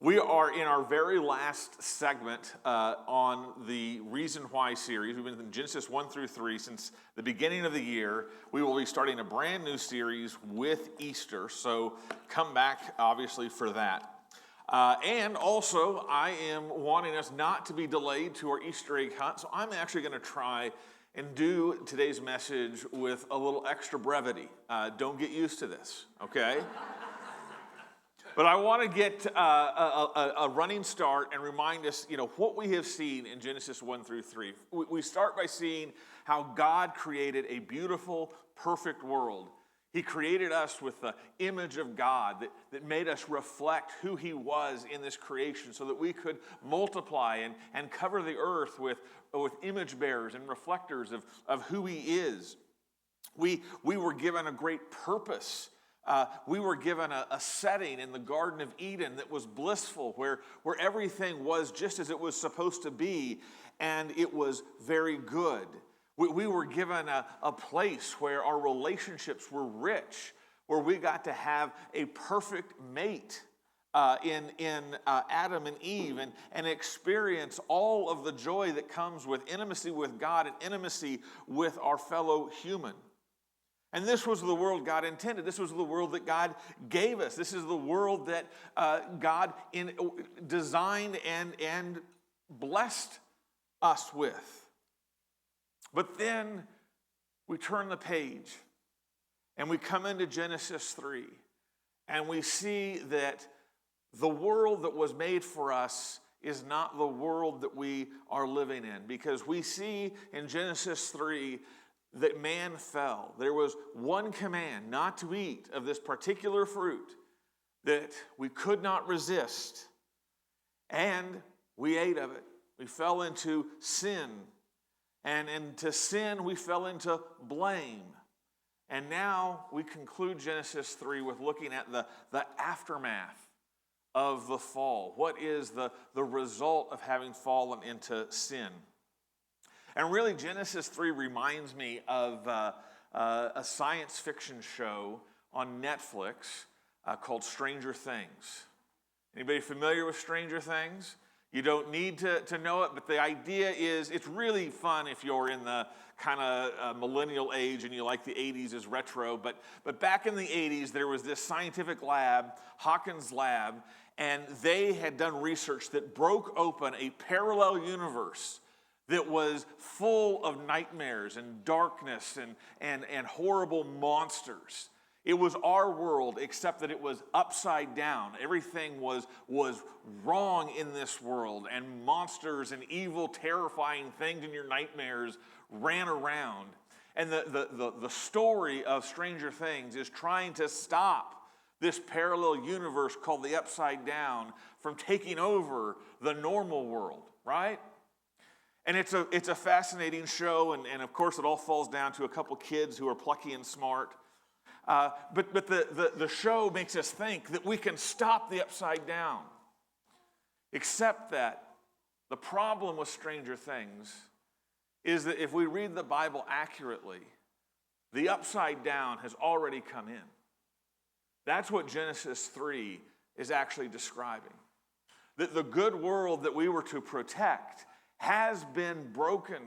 We are in our very last segment on the Reason Why series. We've been in Genesis 1 through 3 since the beginning of the year. We will be starting a brand new series with Easter, so come back, obviously, for that. And also, I am wanting us not to be delayed to our Easter egg hunt, so I'm actually going to try and do today's message with a little extra brevity. Don't get used to this, okay? But I want to get a running start and remind us, what we have seen in Genesis 1 through 3. We start by seeing how God created a beautiful, perfect world. He created us with the image of God that made us reflect who He was in this creation so that we could multiply and cover the earth with image bearers and reflectors of who He is. We were given a great purpose. We were given a setting in the Garden of Eden that was blissful, where everything was just as it was supposed to be, and it was very good. We were given a place where our relationships were rich, where we got to have a perfect mate in Adam and Eve and experience all of the joy that comes with intimacy with God and intimacy with our fellow human. And this was the world God intended. This was the world that God gave us. This is the world that God designed and blessed us with. But then we turn the page and we come into Genesis 3 and we see that the world that was made for us is not the world that we are living in, because we see in Genesis 3 that man fell. There was one command, not to eat of this particular fruit, that we could not resist. And we ate of it. We fell into sin. And into sin, we fell into blame. And now we conclude Genesis 3 with looking at the aftermath of the fall. What is the result of having fallen into sin? And really, Genesis 3 reminds me of a science fiction show on Netflix called Stranger Things. Anybody familiar with Stranger Things? You don't need to know it, but the idea is it's really fun if you're in the kind of millennial age and you like the 80s as retro. But back in the 80s, there was this scientific lab, Hawkins Lab, and they had done research that broke open a parallel universe that was full of nightmares and darkness and horrible monsters. It was our world, except that it was upside down. Everything was wrong in this world, and monsters and evil, terrifying things in your nightmares ran around. And the story of Stranger Things is trying to stop this parallel universe called the upside down from taking over the normal world, right? And it's a fascinating show, and of course it all falls down to a couple kids who are plucky and smart. But the show makes us think that we can stop the upside down. Except that the problem with Stranger Things is that if we read the Bible accurately, the upside down has already come in. That's what Genesis 3 is actually describing. That the good world that we were to protect has been broken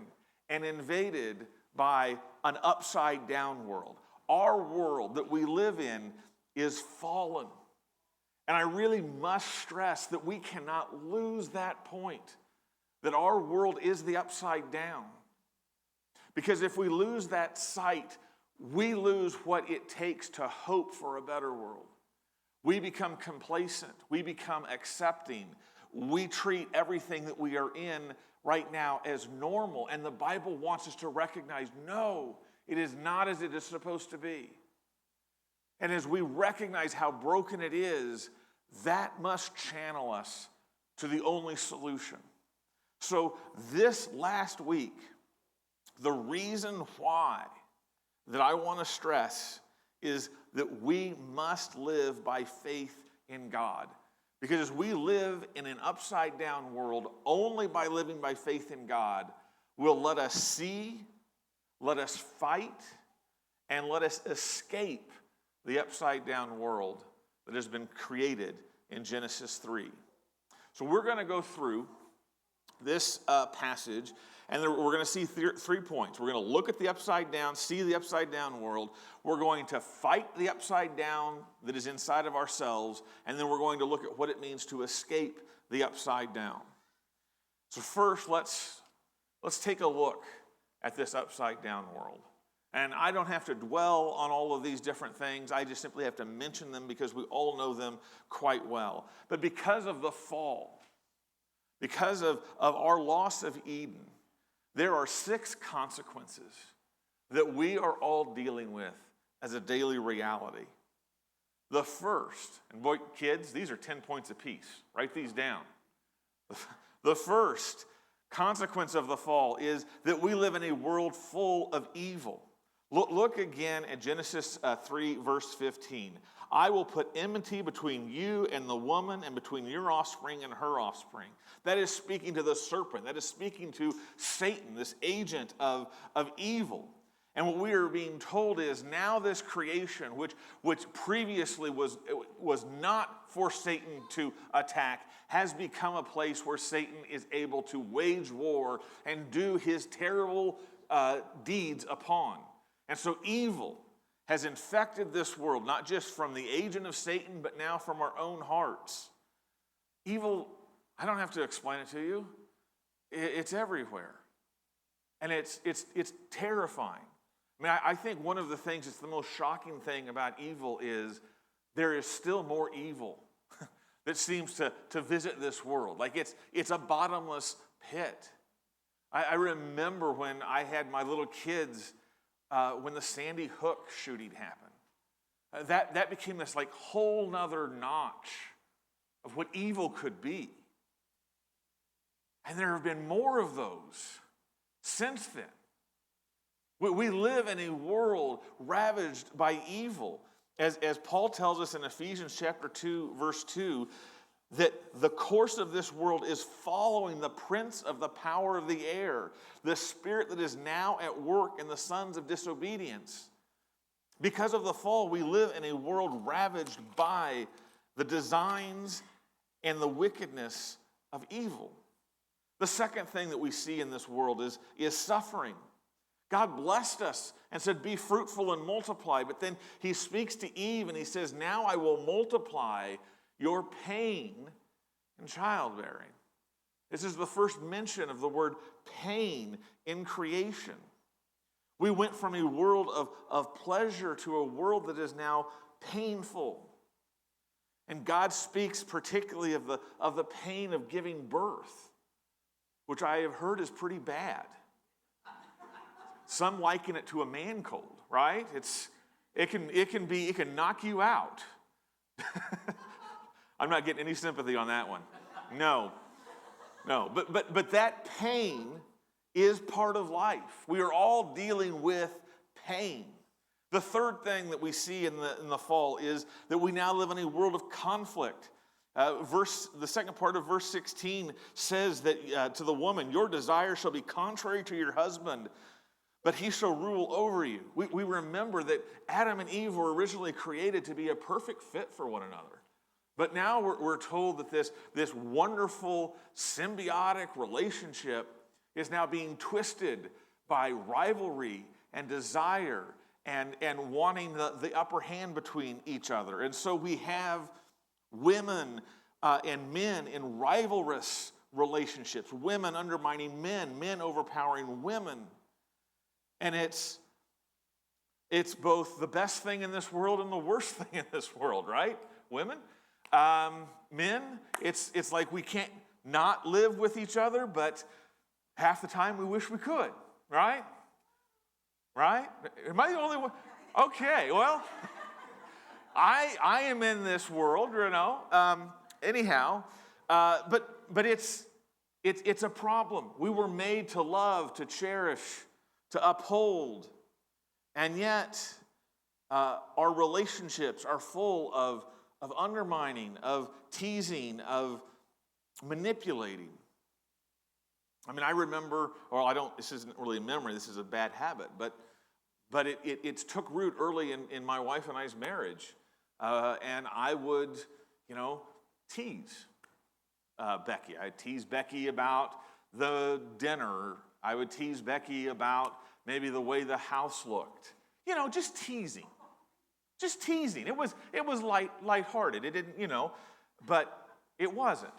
and invaded by an upside-down world. Our world that we live in is fallen. And I really must stress that we cannot lose that point, that our world is the upside down. Because if we lose that sight, we lose what it takes to hope for a better world. We become complacent. We become accepting. We treat everything that we are in right now as normal, and the Bible wants us to recognize, no, it is not as it is supposed to be. And as we recognize how broken it is, that must channel us to the only solution. So this last week, the reason why that I want to stress is that we must live by faith in God. Because as we live in an upside-down world, only by living by faith in God will let us see, let us fight, and let us escape the upside-down world that has been created in Genesis 3. So we're going to go through this passage, and we're going to see 3 points. We're going to look at the upside down, see the upside down world. We're going to fight the upside down that is inside of ourselves, and then we're going to look at what it means to escape the upside down. So first, let's take a look at this upside down world. And I don't have to dwell on all of these different things. I just simply have to mention them because we all know them quite well. But because of the fall, because of our loss of Eden, there are 6 consequences that we are all dealing with as a daily reality. The first, and boy, kids, these are 10 points apiece. Write these down. The first consequence of the fall is that we live in a world full of evil. Look again at Genesis 3, verse 15. I will put enmity between you and the woman, and between your offspring and her offspring. That is speaking to the serpent. That is speaking to Satan, this agent of evil. And what we are being told is now this creation, which previously was not for Satan to attack, has become a place where Satan is able to wage war and do his terrible deeds upon. And so evil has infected this world, not just from the agent of Satan, but now from our own hearts. Evil, I don't have to explain it to you. It's everywhere. And it's terrifying. I mean, I think one of the things that's the most shocking thing about evil is there is still more evil that seems to visit this world. Like it's a bottomless pit. I remember when I had my little kids, when the Sandy Hook shooting happened. That became this like whole nother notch of what evil could be. And there have been more of those since then. We live in a world ravaged by evil. As Paul tells us in Ephesians chapter 2, verse 2, that the course of this world is following the prince of the power of the air, the spirit that is now at work in the sons of disobedience. Because of the fall, we live in a world ravaged by the designs and the wickedness of evil. The second thing that we see in this world is suffering. God blessed us and said, be fruitful and multiply. But then he speaks to Eve and he says, now I will multiply your pain in childbearing. This is the first mention of the word pain in creation. We went from a world of pleasure to a world that is now painful. And God speaks particularly of the pain of giving birth, which I have heard is pretty bad. Some liken it to a man cold, right? It can knock you out. I'm not getting any sympathy on that one. No. But that pain is part of life. We are all dealing with pain. The third thing that we see in the fall is that we now live in a world of conflict. The second part of verse 16 says that to the woman, your desire shall be contrary to your husband, but he shall rule over you. We remember that Adam and Eve were originally created to be a perfect fit for one another. But now we're told that this wonderful symbiotic relationship is now being twisted by rivalry and desire and wanting the upper hand between each other. And so we have women and men in rivalrous relationships, women undermining men, men overpowering women. And it's both the best thing in this world and the worst thing in this world, right? Women. Men, it's like we can't not live with each other, but half the time we wish we could, right? Right? Am I the only one? Okay, well, I am in this world, you know. Anyhow, but it's a problem. We were made to love, to cherish, to uphold, and yet our relationships are full of undermining, of teasing, of manipulating. I mean, I remember, this isn't really a memory, this is a bad habit, but it took root early in my wife and I's marriage. And I would, tease. Becky. I'd tease Becky about the dinner. I would tease Becky about maybe the way the house looked. You know, just teasing. Just teasing. It was lighthearted. It didn't, but it wasn't.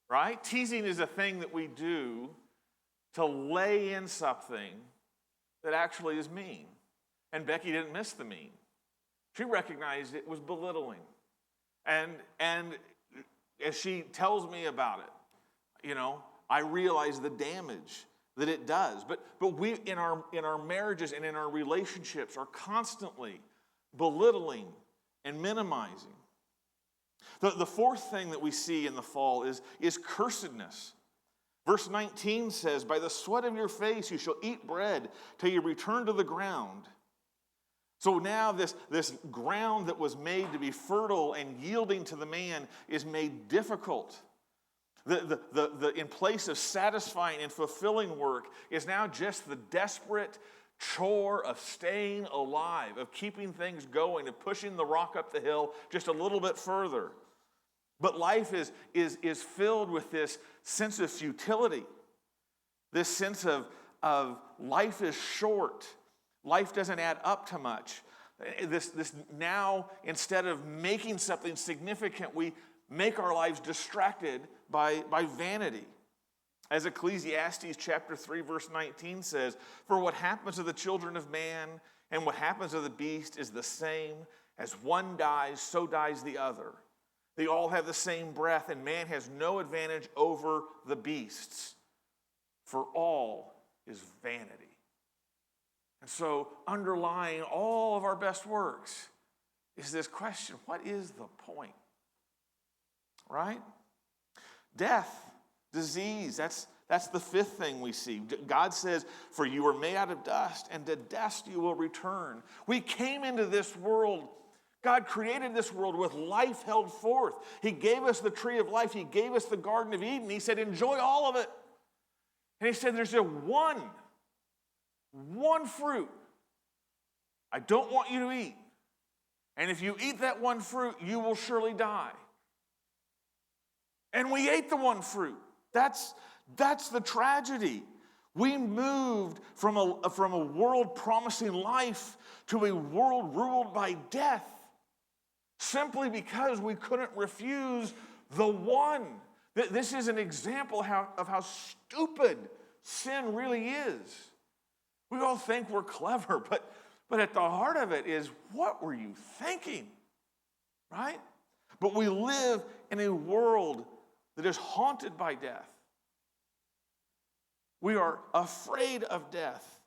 Right? Teasing is a thing that we do to lay in something that actually is mean. And Becky didn't miss the mean. She recognized it was belittling. And as she tells me about it, I realize the damage that it does. But we in our marriages and in our relationships are constantly belittling and minimizing. The fourth thing that we see in the fall is cursedness. Verse 19 says, "By the sweat of your face you shall eat bread till you return to the ground." So now this ground that was made to be fertile and yielding to the man is made difficult. In place of satisfying and fulfilling work is now just the desperate chore of staying alive, of keeping things going, of pushing the rock up the hill just a little bit further. But life is filled with this sense of futility, this sense of life is short. Life doesn't add up to much. This now, instead of making something significant, we make our lives distracted by vanity. As Ecclesiastes chapter 3, verse 19 says, "For what happens to the children of man and what happens to the beast is the same. As one dies, so dies the other. They all have the same breath, and man has no advantage over the beasts. For all is vanity." And so underlying all of our best works is this question: what is the point? Right? Death, disease, that's the fifth thing we see. God says, "For you were made out of dust, and to dust you will return." We came into this world. God created this world with life held forth. He gave us the tree of life. He gave us the Garden of Eden. He said, enjoy all of it. And he said, there's one fruit I don't want you to eat. And if you eat that one fruit, you will surely die. And we ate the one fruit. That's the tragedy. We moved from a world promising life to a world ruled by death, simply because we couldn't refuse the one. This is an example of how stupid sin really is. We all think we're clever, but at the heart of it is, what were you thinking? Right? But we live in a world that is haunted by death. We are afraid of death.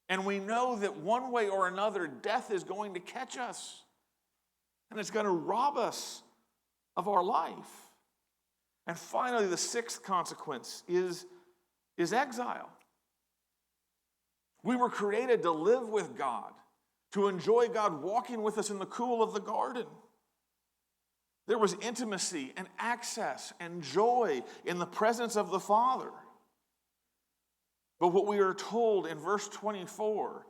And we know that one way or another, death is going to catch us. And it's going to rob us of our life. And finally, the sixth consequence is exile. We were created to live with God, to enjoy God walking with us in the cool of the garden. There was intimacy and access and joy in the presence of the Father. But what we are told in verse 24,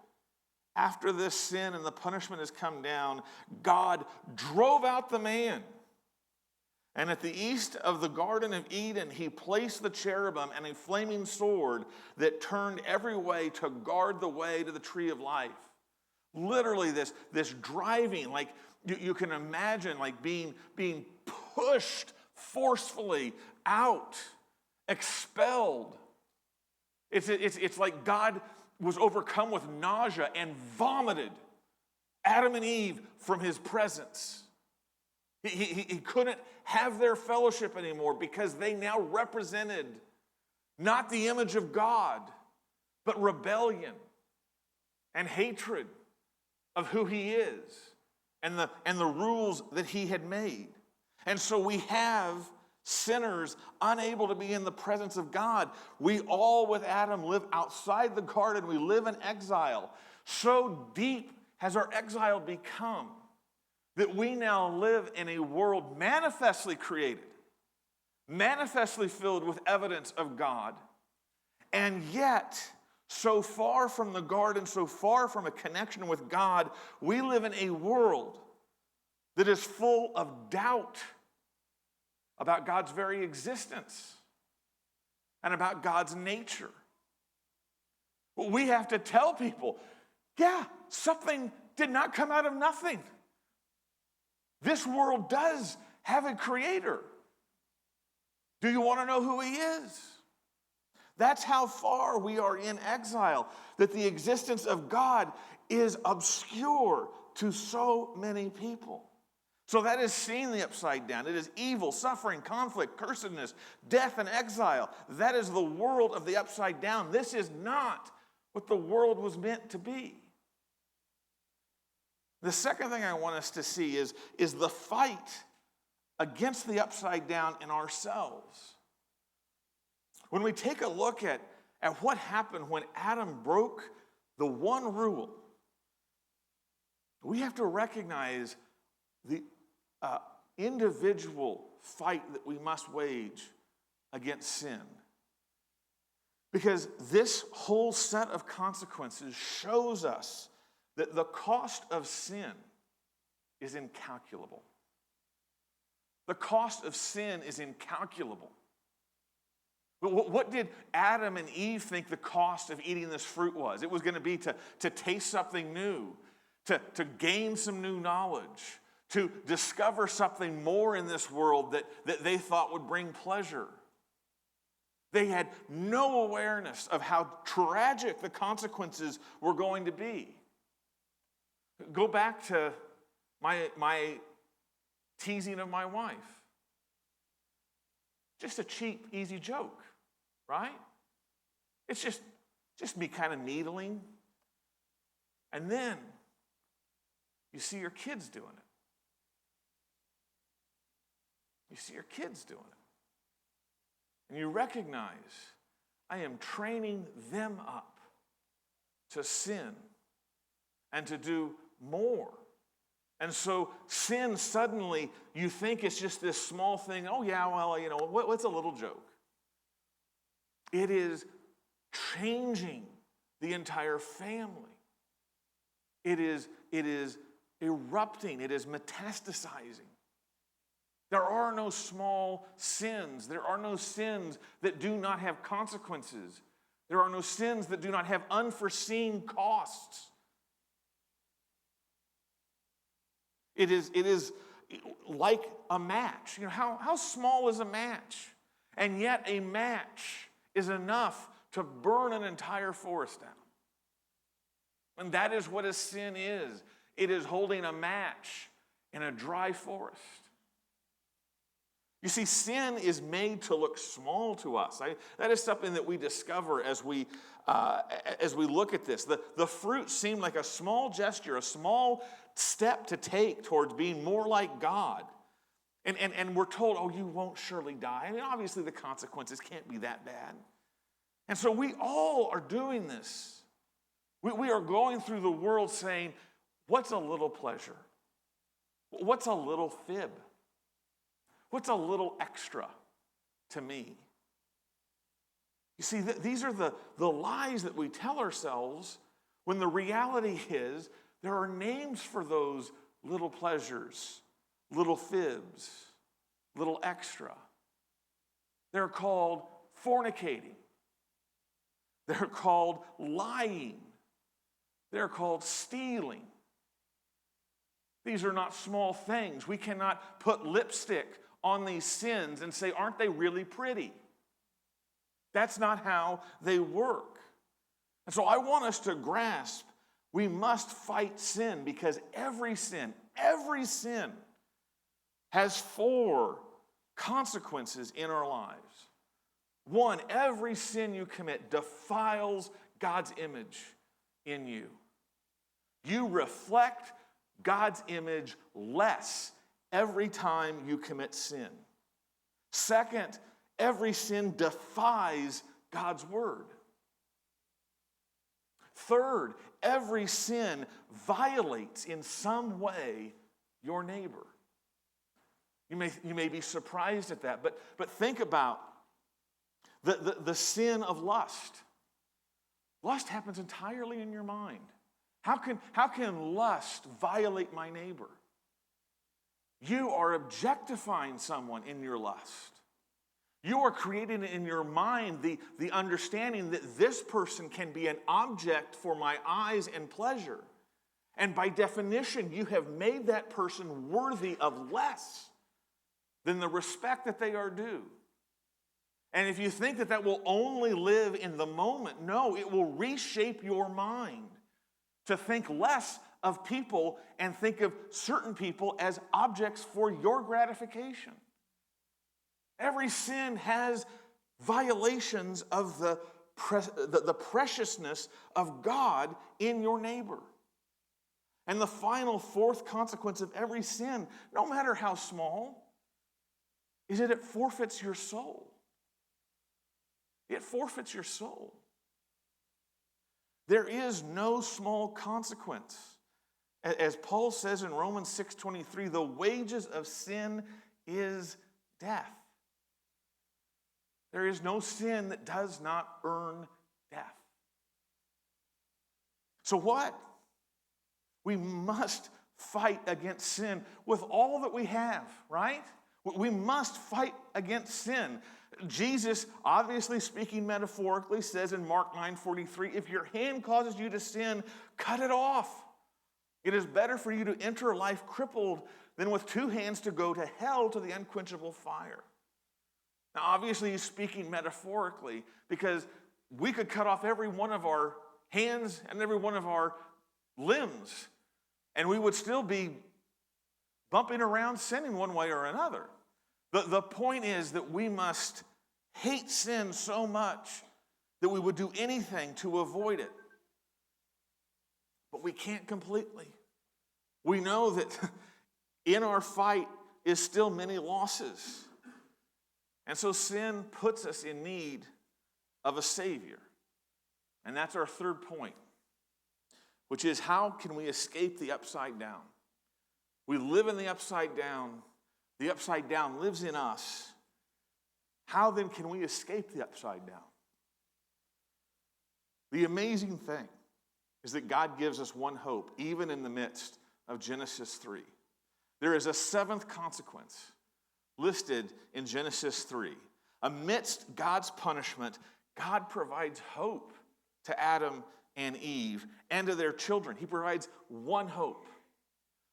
after this sin and the punishment has come down, God drove out the man. And at the east of the Garden of Eden, he placed the cherubim and a flaming sword that turned every way to guard the way to the tree of life. Literally this driving, like you can imagine, like being pushed forcefully out, expelled. It's like God was overcome with nausea and vomited Adam and Eve from his presence. He couldn't have their fellowship anymore because they now represented not the image of God, but rebellion and hatred of who he is and the rules that he had made. And so we have sinners unable to be in the presence of God. We all, with Adam, live outside the garden. We live in exile. So deep has our exile become that we now live in a world manifestly created, manifestly filled with evidence of God, and yet so far from the garden, so far from a connection with God, we live in a world that is full of doubt, about God's very existence and about God's nature. We have to tell people, yeah, something did not come out of nothing. This world does have a creator. Do you want to know who he is? That's how far we are in exile, that the existence of God is obscure to so many people. So that is seeing the upside down. It is evil, suffering, conflict, cursedness, death, and exile. That is the world of the upside down. This is not what the world was meant to be. The second thing I want us to see is the fight against the upside down in ourselves. When we take a look at what happened when Adam broke the one rule, we have to recognize the individual fight that we must wage against sin. Because this whole set of consequences shows us that the cost of sin is incalculable. The cost of sin is incalculable. But what did Adam and Eve think the cost of eating this fruit was? It was going to be to taste something new, to gain some new knowledge, to discover something more in this world that they thought would bring pleasure. They had no awareness of how tragic the consequences were going to be. Go back to my teasing of my wife. Just a cheap, easy joke, right? It's just me kind of needling. And then you see your kids doing it. You see your kids doing it. And you recognize, I am training them up to sin and to do more. And so sin suddenly, you think it's just this small thing. Oh yeah, well, you know, what's a little joke? It is changing the entire family. It is erupting. It is metastasizing. There are no small sins. There are no sins that do not have consequences. There are no sins that do not have unforeseen costs. It is like a match. You know, how small is a match? And yet a match is enough to burn an entire forest down. And that is what a sin is. It is holding a match in a dry forest. You see, sin is made to look small to us. That is something that we discover as we look at this. The fruit seemed like a small gesture, a small step to take towards being more like God. And we're told, oh, you won't surely die. I mean, obviously the consequences can't be that bad. And so we all are doing this. We are going through the world saying, what's a little pleasure? What's a little fib? What's a little extra to me? You see, these are the lies that we tell ourselves when the reality is there are names for those little pleasures, little fibs, little extra. They're called fornicating. They're called lying. They're called stealing. These are not small things. We cannot put lipstick on these sins and say, aren't they really pretty? That's not how they work. And so I want us to grasp, we must fight sin because every sin has 4 consequences in our lives. 1, every sin you commit defiles God's image in you. You reflect God's image less every time you commit sin. 2nd, every sin defies God's word. 3rd, every sin violates in some way your neighbor. You may be surprised at that, but think about the sin of lust. Lust happens entirely in your mind. How can lust violate my neighbor? you are objectifying someone in your lust. You are creating in your mind the understanding that this person can be an object for my eyes and pleasure. And by definition, you have made that person worthy of less than the respect that they are due. And if you think that that will only live in the moment, no, it will reshape your mind to think less of people and think of certain people as objects for your gratification. Every sin has violations of the preciousness of God in your neighbor. And the final fourth consequence of every sin, no matter how small, is that it forfeits your soul. It forfeits your soul. There is no small consequence. As Paul says in Romans 6:23, the wages of sin is death. There is no sin that does not earn death. So what? We must fight against sin with all that we have, right? We must fight against sin. Jesus, obviously speaking metaphorically, says in Mark 9:43, if your hand causes you to sin, cut it off. It is better for you to enter life crippled than with two hands to go to hell, to the unquenchable fire. Now, obviously, he's speaking metaphorically because we could cut off every one of our hands and every one of our limbs, and we would still be bumping around sinning one way or another. The point is that we must hate sin so much that we would do anything to avoid it. But we can't completely. We know that in our fight is still many losses. And so sin puts us in need of a Savior. And that's our third point, which is how can we escape the upside down? We live in the upside down. The upside down lives in us. How then can we escape the upside down? The amazing thing is that God gives us one hope, even in the midst of Genesis 3. There is a seventh consequence listed in Genesis 3. Amidst God's punishment, God provides hope to Adam and Eve and to their children. He provides one hope.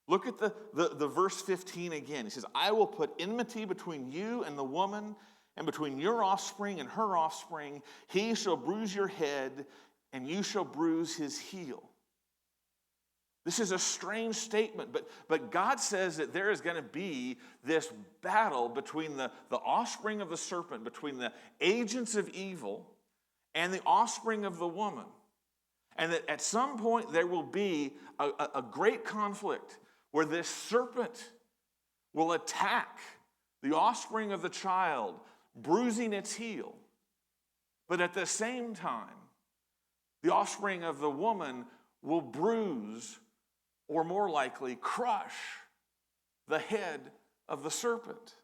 Look at the verse 15 again. He says, I will put enmity between you and the woman, and between your offspring and her offspring. He shall bruise your head, and you shall bruise his heel. This is a strange statement, but God says that there is going to be this battle between the offspring of the serpent, between the agents of evil and the offspring of the woman. And that at some point there will be a great conflict where this serpent will attack the offspring of the child, bruising its heel. But at the same time, the offspring of the woman will bruise, or more likely, crush the head of the serpent.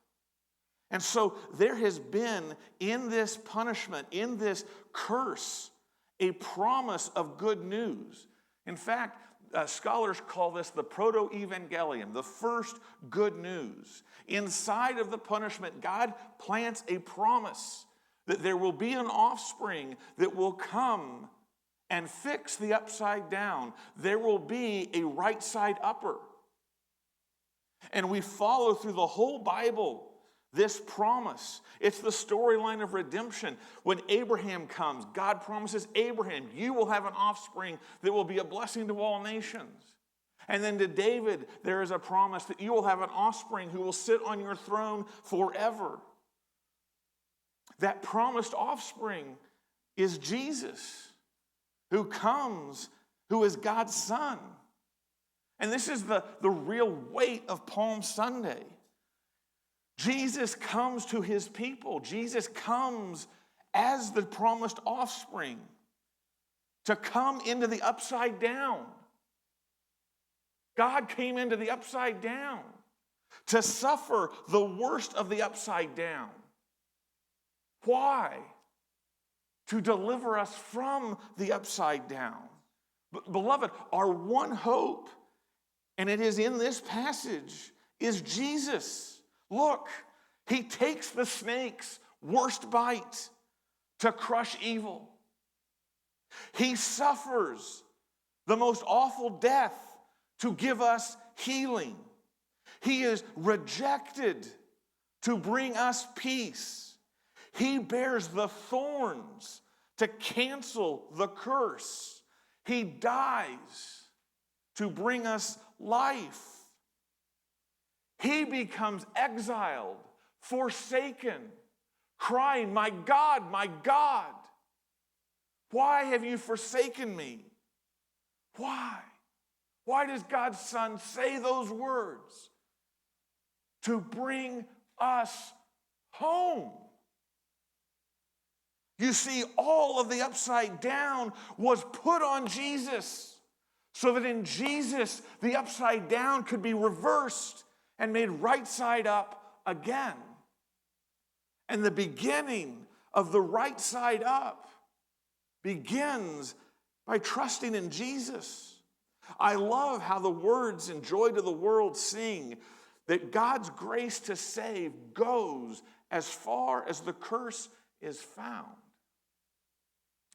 And so there has been in this punishment, in this curse, a promise of good news. In fact, scholars call this the proto-evangelium, the first good news. Inside of the punishment, God plants a promise that there will be an offspring that will come and fix the upside down. There will be a right side upper. And we follow through the whole Bible this promise. It's the storyline of redemption. When Abraham comes, God promises Abraham, you will have an offspring that will be a blessing to all nations. And then to David, there is a promise that you will have an offspring who will sit on your throne forever. That promised offspring is Jesus, who comes, who is God's Son. And this is the real weight of Palm Sunday. Jesus comes to his people. Jesus comes as the promised offspring to come into the upside down. God came into the upside down to suffer the worst of the upside down. Why? To deliver us from the upside down. Beloved, our one hope, and it is in this passage, is Jesus. Look, he takes the snake's worst bite to crush evil. He suffers the most awful death to give us healing. He is rejected to bring us peace. He bears the thorns to cancel the curse. He dies to bring us life. He becomes exiled, forsaken, crying, my God, why have you forsaken me? Why? Why does God's Son say those words? To bring us home. You see, all of the upside down was put on Jesus, so that in Jesus, the upside down could be reversed and made right side up again. And the beginning of the right side up begins by trusting in Jesus. I love how the words in Joy to the World sing that God's grace to save goes as far as the curse is found.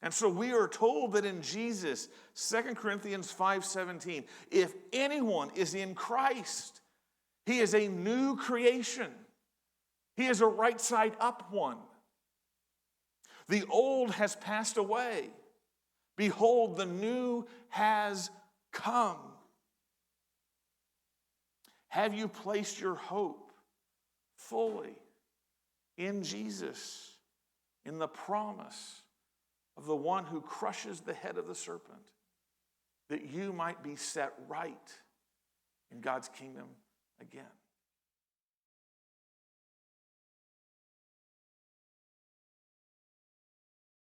And so we are told that in Jesus, 2 Corinthians 5:17, if anyone is in Christ, he is a new creation. He is a right side up one. The old has passed away. Behold, the new has come. Have you placed your hope fully in Jesus, in the promise of the one who crushes the head of the serpent, that you might be set right in God's kingdom again?